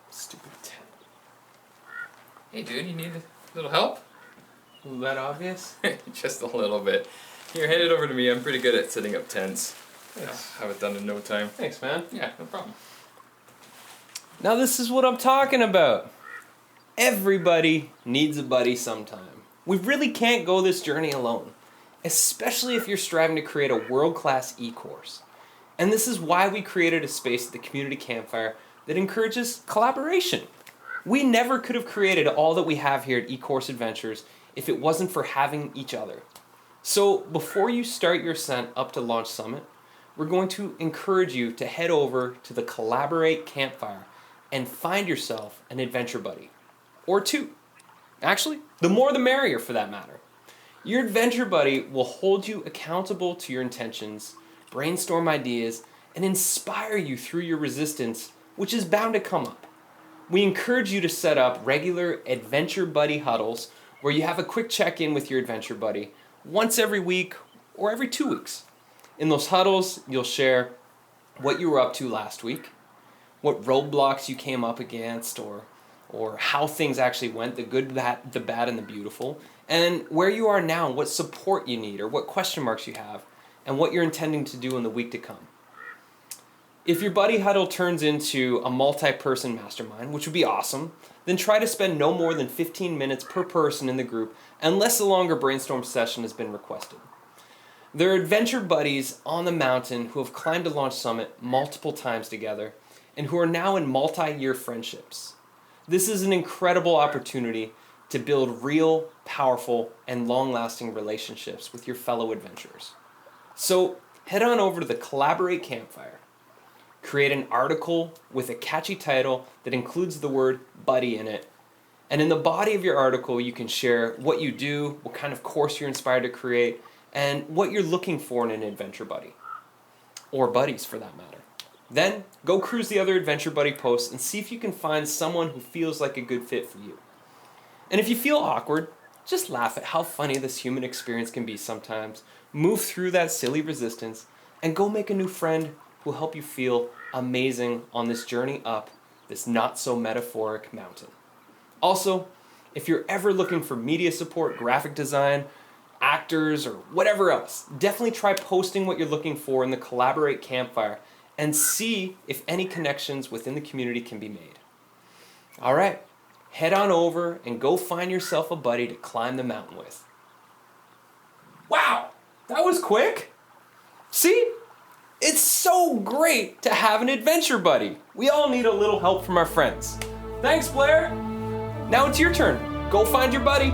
Stupid tent. Hey dude, you need a little help? Is that obvious? Just a little bit. Here, hand it over to me. I'm pretty good at setting up tents. Thanks. I'll have it done in no time. Thanks, man. Yeah, no problem. Now this is what I'm talking about. Everybody needs a buddy sometime. We really can't go this journey alone, especially if you're striving to create a world-class eCourse. And this is why we created a space at the community campfire that encourages collaboration. We never could have created all that we have here at eCourse Adventures if it wasn't for having each other. So before you start your ascent up to Launch Summit, we're going to encourage you to head over to the Collaborate Campfire and find yourself an adventure buddy. Or two. Actually, the more the merrier for that matter. Your adventure buddy will hold you accountable to your intentions, brainstorm ideas, and inspire you through your resistance, which is bound to come up. We encourage you to set up regular adventure buddy huddles where you have a quick check-in with your adventure buddy once every week or every 2 weeks. In those huddles, you'll share what you were up to last week, what roadblocks you came up against, or how things actually went, the good, the bad, and the beautiful, and where you are now, what support you need, or what question marks you have, and what you're intending to do in the week to come. If your buddy huddle turns into a multi-person mastermind, which would be awesome, then try to spend no more than 15 minutes per person in the group, unless a longer brainstorm session has been requested. There are adventure buddies on the mountain who have climbed to Launch Summit multiple times together, and who are now in multi-year friendships. This is an incredible opportunity to build real, powerful, and long-lasting relationships with your fellow adventurers. So head on over to the Collaborate Campfire. Create an article with a catchy title that includes the word buddy in it. And in the body of your article, you can share what you do, what kind of course you're inspired to create, and what you're looking for in an adventure buddy. Or buddies, for that matter. Then, go cruise the other adventure buddy posts and see if you can find someone who feels like a good fit for you. And if you feel awkward, just laugh at how funny this human experience can be sometimes. Move through that silly resistance and go make a new friend who will help you feel amazing on this journey up this not-so-metaphoric mountain. Also, if you're ever looking for media support, graphic design, actors, or whatever else, definitely try posting what you're looking for in the Collaborate Campfire and see if any connections within the community can be made. All right, head on over and go find yourself a buddy to climb the mountain with. Wow, that was quick. See? It's so great to have an adventure buddy. We all need a little help from our friends. Thanks, Blair. Now it's your turn. Go find your buddy.